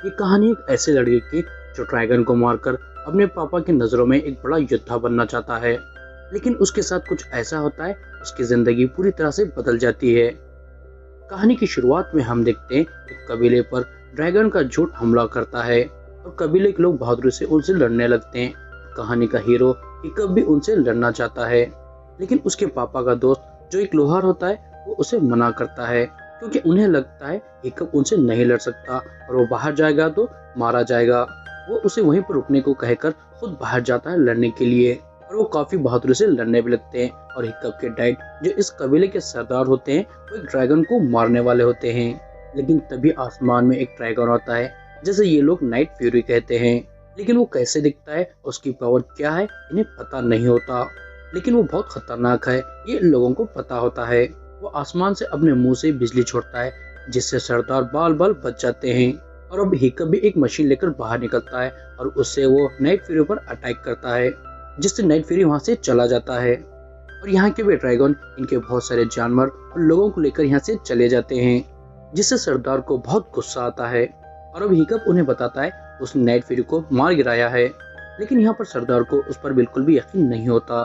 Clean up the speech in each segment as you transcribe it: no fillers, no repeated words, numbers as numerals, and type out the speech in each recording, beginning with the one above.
ये कहानी एक ऐसे लड़के की जो ड्रैगन को मारकर अपने पापा की नजरों में एक बड़ा योद्धा बनना चाहता है। लेकिन उसके साथ कुछ ऐसा होता है, उसकी जिंदगी पूरी तरह से बदल जाती है। कहानी की शुरुआत में हम देखते हैं एक कबीले पर ड्रैगन का झूठ हमला करता है और कबीले के लोग बहादुरी से उनसे लड़ने लगते हैं। कहानी का हीरो हिकअप भी उनसे लड़ना चाहता है, लेकिन उसके पापा का दोस्त जो एक लोहार होता है वो उसे मना करता है, क्योंकि उन्हें लगता है हिकअप उनसे नहीं लड़ सकता और वो बाहर जाएगा तो मारा जाएगा। वो उसे वहीं पर रुकने को कहकर खुद बाहर जाता है लड़ने के लिए और वो काफी बहादुरी से लड़ने भी लगते हैं। और हिकअप के डैड जो इस कबीले के सरदार होते हैं वो एक ड्रैगन को मारने वाले होते हैं। लेकिन तभी आसमान में एक ड्रैगन आता है जिसे ये लोग नाइट फ्यूरी कहते हैं। लेकिन वो कैसे दिखता है, उसकी पावर क्या है, इन्हें पता नहीं होता। लेकिन वो बहुत खतरनाक है, ये इन लोगों को पता होता है। वो आसमान से अपने मुंह से बिजली छोड़ता है जिससे सरदार बाल बाल बच जाते हैं। और अब हिकअप भी एक मशीन लेकर बाहर निकलता है और उससे वो नाइट फ्यूरी पर अटैक करता है, जिससे नाइट फ्यूरी वहां से चला जाता है। और यहाँ के भी ड्रैगन इनके बहुत सारे जानवर और लोगों को लेकर यहाँ से चले जाते हैं, जिससे सरदार को बहुत गुस्सा आता है। और अब हिकअप उन्हें बताता है उसने नाइट फ्यूरी को मार गिराया है। लेकिन यहाँ पर सरदार को उस पर बिल्कुल भी यकीन नहीं होता।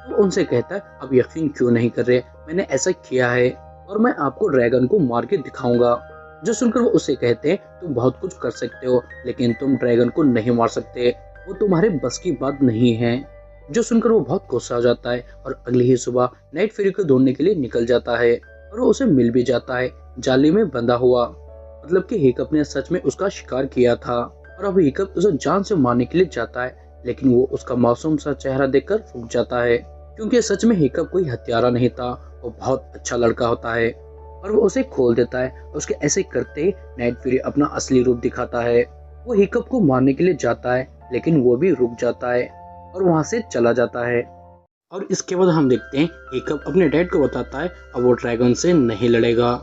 वो उनसे कहता है अब यकीन क्यों नहीं कर रहे, मैंने ऐसा किया है और मैं आपको ड्रैगन को मार के दिखाऊंगा। जो सुनकर वो उसे कहते हैं तुम बहुत कुछ कर सकते हो लेकिन तुम ड्रैगन को नहीं मार सकते, वो तुम्हारे बस की बात नहीं है। जो सुनकर वो बहुत गुस्सा हो जाता है और अगली ही सुबह नाइट फ्यूरी को ढूंढने के लिए निकल जाता है और वो उसे मिल भी जाता है, जाली में बंधा हुआ। मतलब कि हिकअप ने सच में उसका शिकार किया था और अब हिकअप उसे जान से मारने के लिए जाता है, लेकिन वो उसका मासूम सा चेहरा देखकर रुक जाता है, क्योंकि सच में हिकअप कोई हत्यारा नहीं था, वो बहुत अच्छा लड़का होता है। और वो उसे खोल देता है और उसके ऐसे करते ही नाइट फ्यूरी अपना असली रूप दिखाता है। वो हिकअप को मारने के लिए जाता है लेकिन वो भी रुक जाता है और वहां से चला जाता है। और इसके बाद हम देखते हैं हिकअप अपने डैड को बताता है अब वो ड्रैगन से नहीं लड़ेगा।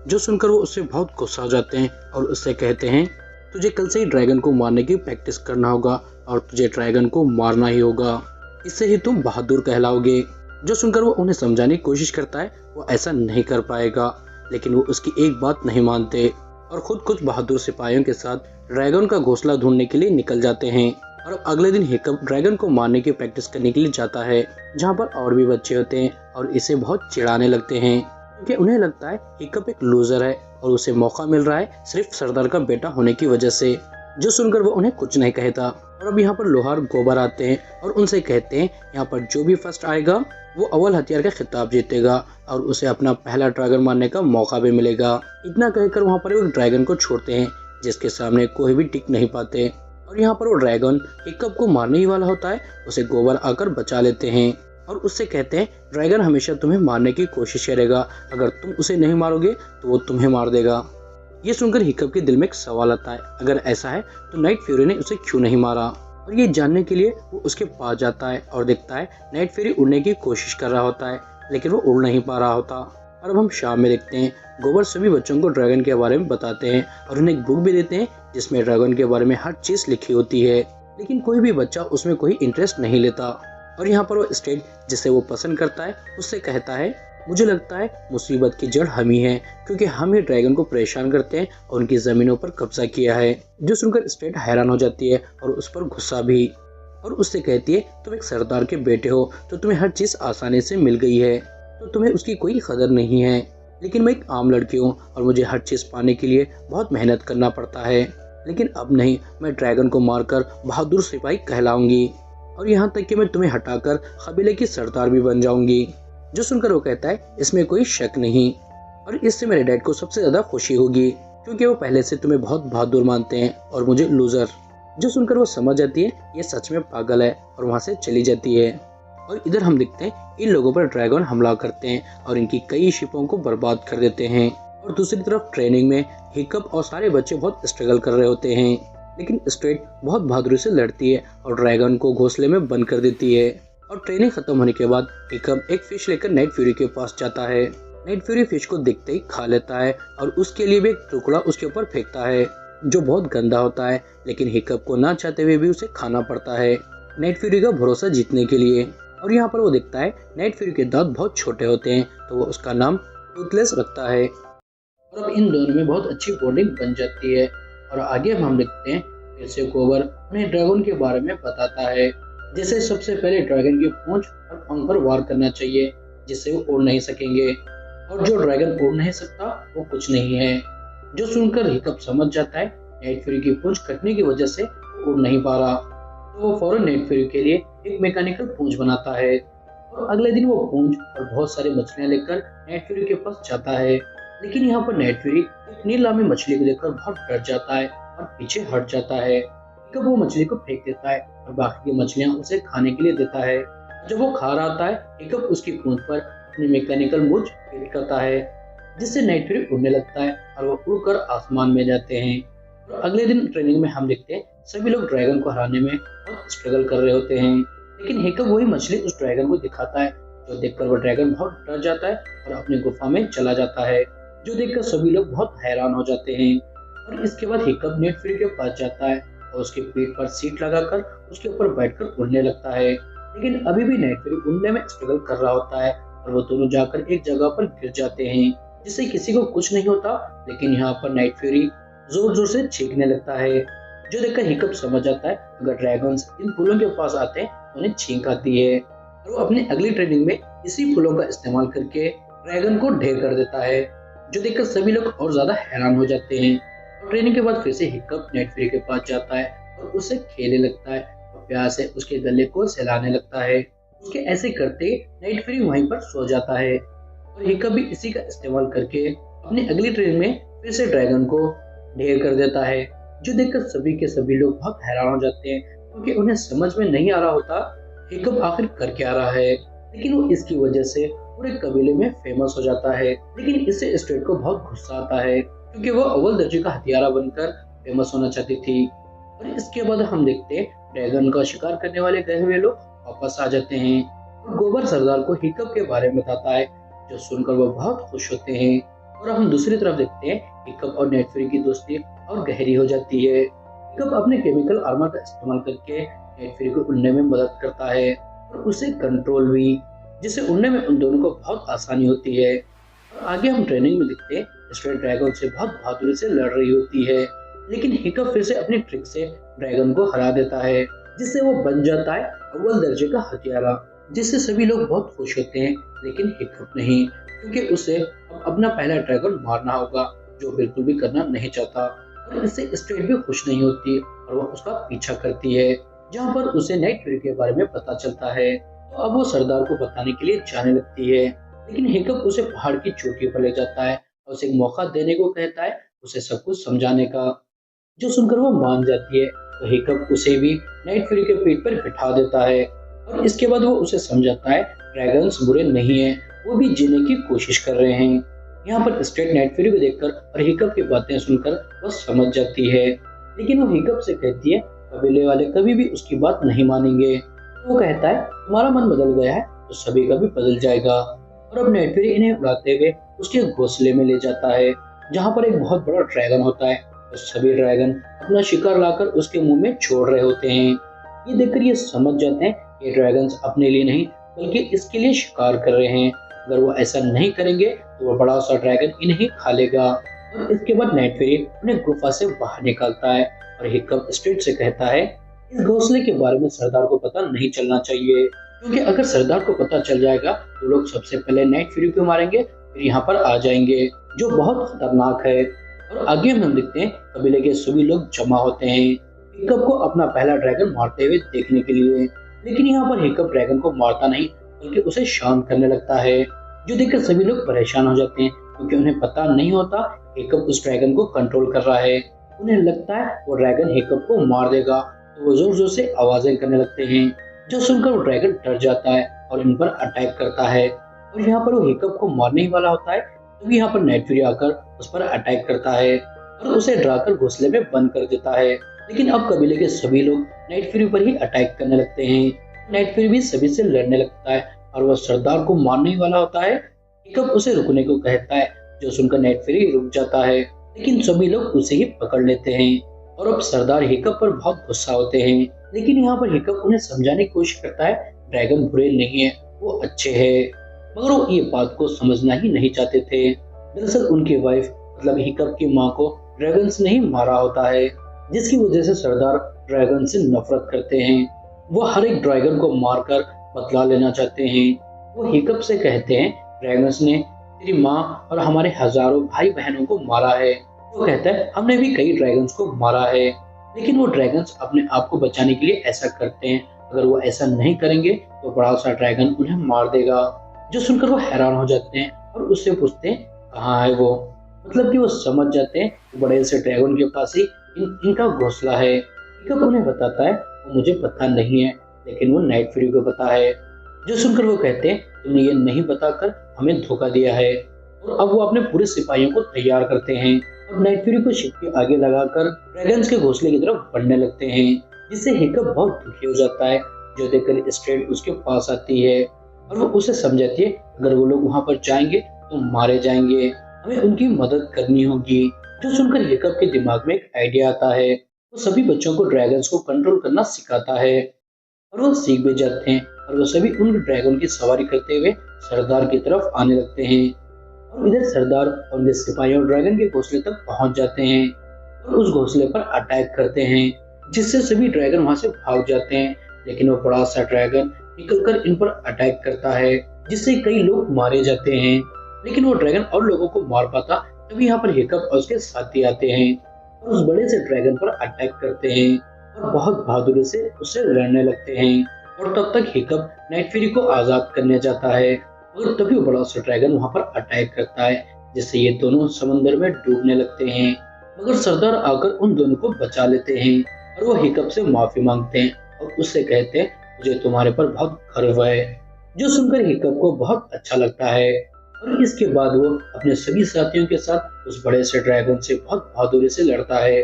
जो सुनकर वो उससे बहुत गुस्सा हो जाते हैं और उससे कहते हैं तुझे कल से ही ड्रैगन को मारने की प्रैक्टिस करना होगा और तुझे ड्रैगन को मारना ही होगा, इससे ही तुम बहादुर कहलाओगे। जो सुनकर वो उन्हें समझाने की कोशिश करता है वो ऐसा नहीं कर पाएगा, लेकिन वो उसकी एक बात नहीं मानते और खुद कुछ बहादुर सिपाहियों के साथ ड्रैगन का घोंसला ढूंढने के लिए निकल जाते हैं। और अगले दिन हिकअप ड्रैगन को मारने की प्रैक्टिस करने के लिए जाता है, जहाँ पर और भी बच्चे होते हैं और इसे बहुत चिढ़ाने लगते हैं, क्योंकि उन्हें लगता है हिकअप एक लूजर है और उसे मौका मिल रहा है सिर्फ सरदार का बेटा होने की वजह से। जो सुनकर वो उन्हें कुछ नहीं कहता। और अब यहाँ पर लोहार गोबर आते हैं और उनसे कहते हैं यहाँ पर जो भी फर्स्ट आएगा वो अव्वल हथियार का खिताब जीतेगा और उसे अपना पहला ड्रैगन मारने का मौका भी मिलेगा। इतना कहकर वहाँ पर वो ड्रैगन को छोड़ते हैं जिसके सामने कोई भी टिक नहीं पाते। और यहाँ पर वो ड्रैगन हिकअप को मारने ही वाला होता है, उसे गोबर आकर बचा लेते हैं और उससे कहते हैं ड्रैगन हमेशा तुम्हें मारने की कोशिश करेगा, अगर तुम उसे नहीं मारोगे तो वो तुम्हें मार देगा। ये सुनकर हिकअप के दिल में एक सवाल आता है, अगर ऐसा है तो नाइट फ्यूरी ने उसे क्यों नहीं मारा। और ये जानने के लिए वो उसके पास जाता है और देखता है नाइट फ्यूरी उड़ने की कोशिश कर रहा होता है, लेकिन वो उड़ नहीं पा रहा होता। और अब हम शाम में देखते हैं गोबर सभी बच्चों को ड्रैगन के बारे में बताते हैं और उन्हें एक बुक भी देते हैं जिसमें ड्रैगन के बारे में हर चीज लिखी होती है, लेकिन कोई भी बच्चा उसमें कोई इंटरेस्ट नहीं लेता। और यहाँ पर वो स्टेट जिसे वो पसंद करता है उससे कहता है मुझे लगता है मुसीबत की जड़ हम ही है, क्योंकि हम ही ड्रैगन को परेशान करते हैं और उनकी जमीनों पर कब्जा किया है। जो सुनकर स्टेट हैरान हो जाती है और उस पर गुस्सा भी, और उससे कहती है तुम एक सरदार के बेटे हो तो तुम्हें हर चीज आसानी से मिल गई है, तो तुम्हें उसकी कोई कदर नहीं है, लेकिन मैं एक आम लड़की हूँ और मुझे हर चीज पाने के लिए बहुत मेहनत करना पड़ता है। लेकिन अब नहीं, मैं ड्रैगन को मारकर बहादुर सिपाही कहलाऊंगी और यहाँ तक कि मैं तुम्हें हटाकर कबीले की सरदार भी बन जाऊंगी। जो सुनकर वो कहता है इसमें कोई शक नहीं, और इससे मेरे डैड को सबसे ज्यादा खुशी होगी, क्योंकि वो पहले से तुम्हें बहुत बहादुर मानते हैं और मुझे लूजर। जो सुनकर वो समझ जाती है ये सच में पागल है और वहाँ से चली जाती है। और इधर हम देखते हैं इन लोगों पर ड्रैगन हमला करते हैं और इनकी कई शिपों को बर्बाद कर देते हैं। और दूसरी तरफ ट्रेनिंग में हिकअप और सारे बच्चे बहुत स्ट्रगल कर रहे होते हैं, लेकिन स्ट्रेट बहुत बहादुरी से लड़ती है और ड्रैगन को घोंसले में बंद कर देती है। और ट्रेनिंग खत्म होने के बाद हिकअप एक फिश लेकर नाइट फ्यूरी के पास जाता है। नाइट फ्यूरी फिश को देखते ही खा लेता है और उसके लिए भी एक टुकड़ा उसके ऊपर फेंकता है जो बहुत गंदा होता है, लेकिन हिकअप को ना चाहते हुए भी उसे खाना पड़ता है नाइट फ्यूरी का भरोसा जीतने के लिए। और यहाँ पर वो देखता है नाइट फ्यूरी के दांत बहुत छोटे होते हैं, तो वो उसका नाम टूथलेस रखता है। और अब इन दोनों में बहुत अच्छी बॉन्डिंग बन जाती है और आगे हम देखते हैं फिर से कोबर उन्हें ड्रैगन के बारे में बताता है। जैसे सबसे पहले ड्रैगन की पूंछ और पंख पर वार करना चाहिए, जिससे वो उड़ नहीं सकेंगे, और जो ड्रैगन उड़ नहीं सकता वो कुछ नहीं है। जो सुनकर हिकअप समझ जाता है नाइट फ्यूरी की पूंछ कटने की वजह से वो उड़ नहीं पा रहा, तो वो फौरन नाइट फ्यूरी के लिए एक मैकेनिकल पूंछ बनाता है। और अगले दिन वो पूंछ और बहुत सारी मछलियां लेकर नाइट फ्यूरी के पास जाता है। लेकिन यहाँ पर नाइट फ्यूरी एक नीलामी मछली को देखकर बहुत डर जाता है और पीछे हट जाता है। हिकअप वो मछली को फेंक देता है और बाकी की मछलियां उसे खाने के लिए देता है। जब वो खा रहा था हिकअप उसकी पूंछ पर अपनी मैकेनिकल मूंछ फिट करता है, जिससे नाइट फ्यूरी उड़ने लगता है और वो उड़कर आसमान में जाते हैं। और अगले दिन ट्रेनिंग में हम देखते हैं सभी लोग ड्रैगन को हराने में बहुत स्ट्रगल कर रहे होते हैं। लेकिन हिकअप वही मछली उस ड्रैगन को दिखाता है, जो देखकर वो ड्रैगन बहुत डर जाता है और अपनी गुफा में चला जाता है, जो देखकर सभी लोग बहुत हैरान हो जाते हैं। और इसके बाद हिकअप नाइट फ्यूरी के पास जाता है और उसके पेट पर सीट लगाकर उसके ऊपर बैठकर उड़ने लगता है। लेकिन अभी भी नाइट फ्यूरी उड़ने में स्ट्रगल कर रहा होता है और वो दोनों जाकर एक जगह पर गिर जाते हैं, जिससे किसी को कुछ नहीं होता। लेकिन यहाँ पर नाइट फ्यूरी जोर जोर से चीखने लगता है, जो देखकर हिकअप समझ जाता है अगर ड्रैगन्स इन फूलों के पास आते हैं तो उन्हें छींक आती है। और वो अपनी अगली ट्रेनिंग में इसी फूलों का इस्तेमाल करके ड्रैगन को ढेर कर देता है, जो देखकर सभी लोग और ज्यादा हैरान हो जाते हैं। और ट्रेनिंग के बाद फिर से हिकअप नाइट फ्यूरी के पास जाता है और उससे खेलने लगता है और प्यार से उसके गले को सहलाने लगता है। उसके ऐसे करते नाइट फ्यूरी वहीं पर सो जाता है और हिकअप भी इसी का इस्तेमाल करके अपनी अगली ट्रेनिंग में फिर से ड्रैगन को ढेर कर देता है, जो देखकर सभी के सभी लोग बहुत हैरान हो जाते हैं, क्योंकि उन्हें समझ में नहीं आ रहा होता हिकअप आखिर कर क्या रहा है। लेकिन वो इसकी वजह से पूरे कबीले में फेमस हो जाता है। लेकिन इससे स्ट्रेट को बहुत गुस्सा आता है, क्योंकि वो अव्वल दर्जे का हथियारा बनकर फेमस होना चाहती थी। और इसके बाद हम देखते हैं ड्रैगन का शिकार करने वाले गए हुए लोग वापस आ जाते हैं और गोबर सरदार को हिकअप के बारे में बताता है, जो सुनकर वो बहुत खुश होते हैं। और हम दूसरी तरफ देखते हैं हिकअप और नाइट फ्यूरी की दोस्ती और गहरी हो जाती है। हिकअप अपने केमिकल आर्मर का इस्तेमाल करके नाइट फ्यूरी को उड़ने में मदद करता है और उसे कंट्रोल भी, जिससे उड़ने में उन दोनों को बहुत आसानी होती है। और आगे हम ट्रेनिंग में देखते हैं स्ट्रेट ड्रैगन से बहुत बहादुरी से लड़ रही होती है, लेकिन हिकअप फिर से अपनी ट्रिक से ड्रैगन को हरा देता है, जिससे वो बन जाता है अव्वल दर्जे का हथियारा, जिससे सभी लोग बहुत खुश होते हैं। लेकिन हिकअप नहीं, क्योंकि उसे अब अपना पहला ड्रैगन मारना होगा, जो बिल्कुल भी करना नहीं चाहता। और इससे स्ट्रेट भी खुश नहीं होती और वो उसका पीछा करती है। जहाँ पर उसे नाइट फ्यूरी के बारे में पता चलता है, तो अब वो सरदार को बताने के लिए जाने लगती है। लेकिन हिकअप उसे पहाड़ की चोटी पर ले जाता है और उसे एक मौका देने को कहता है, उसे सब कुछ समझाने का, जो सुनकर वो मान जाती है। तो हिकअप उसे भी नाइट फ्यूरी के पीठ पर बिठा देता है और इसके बाद वो उसे समझाता है ड्रैगन्स बुरे नहीं है, वो भी जीने की कोशिश कर रहे हैं। यहाँ पर स्ट्रेट नाइट फ्यूरी को देखकर और हिकअप की बातें सुनकर वो समझ जाती है, लेकिन वो हिकअप से कहती है कबीले वाले कभी भी उसकी बात नहीं मानेंगे। तो वो कहता है तुम्हारा मन बदल गया है तो सभी का भी बदल जाएगा। और अब नाइट फ्यूरी इन्हें उड़ाते हुए उसके घोंसले में ले जाता है, जहाँ पर एक बहुत बड़ा ड्रैगन होता है। तो सभी ड्रैगन अपना शिकार लाकर उसके मुंह में छोड़ रहे होते हैं। ये देखकर ये समझ जाते हैं कि ड्रैगन्स अपने लिए नहीं बल्कि इसके लिए शिकार कर रहे हैं। अगर वो ऐसा नहीं करेंगे तो वो बड़ा सा ड्रैगन इन्हें खा लेगा। और इसके बाद नाइट फ्यूरी उन्हें गुफा से बाहर निकालता है और हिकअप स्ट्रेट से कहता है इस घोंसले के बारे में सरदार को पता नहीं चलना चाहिए, क्योंकि अगर सरदार को पता चल जाएगा तो लोग सबसे पहले नाइट फ्यूरी को मारेंगे, फिर यहाँ पर आ जाएंगे, जो बहुत खतरनाक है। और आगे हम देखते हैं कबीले के सभी लोग जमा होते हैं हिकअप को अपना पहला ड्रैगन मारते हुए देखने के लिए। लेकिन यहाँ पर हिकअप ड्रैगन को मारता नहीं बल्कि उसे शांत करने लगता है, जो देखकर सभी लोग परेशान हो जाते हैं, क्योंकि उन्हें पता नहीं होता हिकअप उस ड्रैगन को कंट्रोल कर रहा है। उन्हें लगता है वो ड्रैगन हिकअप को मार देगा, तो वो जोर जोर से आवाजें करने लगते हैं, जो सुनकर वो ड्रैगन डर जाता है और इन पर अटैक करता है। और यहाँ पर वो हिकअप को मारने ही वाला होता है, तभी यहाँ पर नाइट फ्यूरी आकर उस पर अटैक करता है और उसे डराकर घोंसले में बंद कर देता है। लेकिन अब कबीले के सभी लोग नाइट फ्यूरी पर ही अटैक करने लगते हैं। नाइट फ्यूरी भी सभी से लड़ने लगता है और वह सरदार को मारने ही वाला होता है। हिकअप उसे रुकने को कहता है, जो सुनकर नाइट फ्यूरी रुक जाता है, लेकिन सभी लोग उसे ही पकड़ लेते हैं। और अब सरदार हिकअप पर बहुत गुस्सा होते हैं। लेकिन यहाँ पर हिकअप उन्हें समझाने की कोशिश करता है ड्रैगन बुरे नहीं है, वो अच्छे हैं, मगर वो ये बात को समझना ही नहीं चाहते थे। दरअसल उनकी वाइफ मतलब हिकअप की माँ को ड्रैगन्स ने ही मारा होता है, जिसकी वजह से सरदार ड्रैगन से नफरत करते हैं। वो हर एक ड्रैगन को मारकर बदला लेना चाहते हैं। वो हिकअप से कहते हैं, ड्रैगन्स ने तेरी माँ और हमारे हजारों भाई बहनों को मारा है। वो कहता है, हमने भी कई ड्रैगन्स को मारा है, लेकिन वो ड्रैगन्स अपने आप को बचाने के लिए ऐसा करते हैं। अगर वो ऐसा नहीं करेंगे तो बड़ा सा ड्रैगन उन्हें मार देगा। जो सुनकर वो हैरान हो जाते हैं और उससे पूछते हैं, कहाँ है वो? मतलब कि वो समझ जाते हैं कि बड़े से ड्रैगन के पास ही इनका घोंसला है। हिकअप उन्हें बताता है, वो मुझे पता नहीं है, लेकिन वो नाइट फ्यूरी को पता है। जो सुनकर वो कहते हैं, तुमने ये नहीं बताकर हमें धोखा दिया है। और अब वो अपने पूरे सिपाहियों को तैयार करते हैं और नाइट फ्यूरी को शिप के आगे लगाकर ड्रैगन्स के घोंसले की तरफ बढ़ने लगते हैं, जिससे हिकअप बहुत दुखी हो जाता है। जो देखकर स्ट्रेट उसके पास आती है और वो उसे समझाती है, अगर वो लोग वहां पर जाएंगे तो मारे जाएंगे, हमें उनकी मदद करनी होगी। जो सुनकर हिकअप के दिमाग में एक आइडिया आता है। वो सभी बच्चों को ड्रैगन्स को कंट्रोल करना सिखाता है और वो सीख भी जाते हैं और वो सभी उन ड्रैगन की सवारी करते हुए सरदार की तरफ आने लगते हैं। और इधर सरदार और उनके सिपाही ड्रैगन के घोंसले तक पहुंच जाते हैं और उस घोंसले पर अटैक करते हैं, जिससे सभी ड्रैगन वहां से भाग जाते हैं। लेकिन वो बड़ा सा ड्रैगन निकलकर इन पर अटैक करता है, जिससे कई लोग मारे जाते हैं। लेकिन वो ड्रैगन और लोगों को मार पाता, तभी यहाँ पर हिकअप और उसके साथी आते हैं और उस बड़े से ड्रैगन पर अटैक करते हैं और बहुत बहादुरी से उससे लड़ने लगते हैं। और तब तक हिकअप नाइट फ्यूरी को आजाद करने जाता है और तभी वो बड़ा सा ड्रैगन वहां पर अटैक करता है, जिससे ये दोनों समंदर में डूबने लगते हैं। मगर सरदार आकर उन दोनों को बचा लेते हैं और वो हिकअप से माफी मांगते हैं और उससे कहते हैं, मुझे तुम्हारे पर बहुत गर्व है। जो सुनकर हिकअप को बहुत अच्छा लगता है और इसके बाद वो अपने सभी साथियों के साथ उस बड़े से ड्रैगन से बहुत बहादुरी से लड़ता है।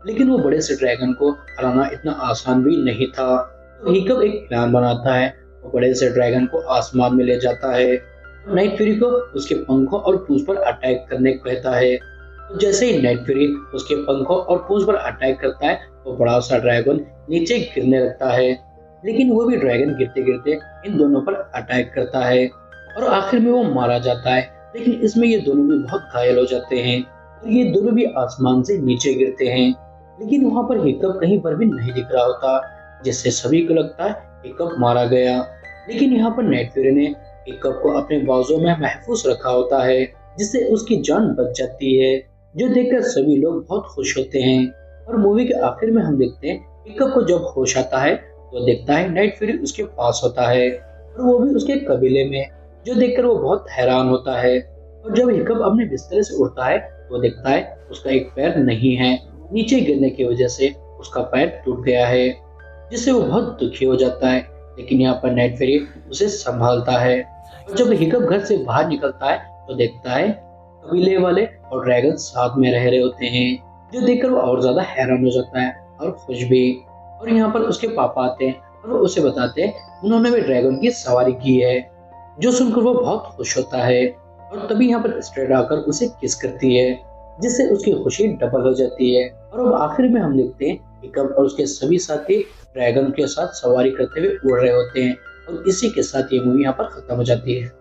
लेकिन वो बड़े से ड्रैगन को हराना इतना आसान भी नहीं था। तो हिकअप एक प्लान बनाता है। वो बड़े से ड्रैगन को आसमान में ले जाता है, नाइट फ्यूरी को उसके पंखों और पूंछ पर अटैक करने को कहता है। तो जैसे ही नाइट फ्यूरी उसके पंखों और पूंछ पर अटैक करता है, वो बड़ा सा ड्रैगन नीचे गिरने लगता है। लेकिन वो भी ड्रैगन गिरते गिरते इन दोनों पर अटैक करता है और आखिर में वो मारा जाता है। लेकिन इसमें ये दोनों भी बहुत घायल हो जाते हैं और ये दोनों भी आसमान से नीचे गिरते हैं। लेकिन वहां पर हिकअप कहीं पर भी नहीं दिख रहा होता, जिससे सभी को लगता है हिकअप मारा गया। लेकिन यहाँ पर नाइट फ्यूरी ने हिकअप को अपने बाजू में महफूज रखा होता है, जिससे उसकी जान बच जाती है, जो देखकर सभी लोग बहुत खुश होते हैं। और मूवी के आखिर में हम देखते हैं हिकअप को जब होश आता है तो देखता है नाइट फ्यूरी उसके पास होता है और वो भी उसके कबीले में, जो देखकर वो बहुत हैरान होता है। और जब हिकअप अपने बिस्तर से उठता है तो देखता है उसका एक पैर नहीं है, नीचे गिरने की वजह से उसका पैर टूट गया है, जिससे वो बहुत दुखी हो जाता है। लेकिन यहाँ पर नाइट फ्यूरी उसे संभालता है और जब हिकअप घर से बाहर निकलता है तो देखता है कबीले वाले और ड्रैगन साथ में रह रहे होते हैं, जो देखकर वो और ज्यादा हैरान हो जाता है और खुश भी। और यहाँ पर उसके पापा आते हैं और वो उसे बताते हैं उन्होंने भी ड्रैगन की सवारी की है, जो सुनकर वो बहुत खुश होता है। और तभी यहाँ पर स्ट्रेट आकर उसे किस करती है, जिससे उसकी खुशी डबल हो जाती है। और अब आखिर में हम देखते हैं हिकअप और उसके सभी साथी ड्रैगन के साथ सवारी करते हुए उड़ रहे होते हैं और इसी के साथ ये मूवी यहाँ पर खत्म हो जाती है।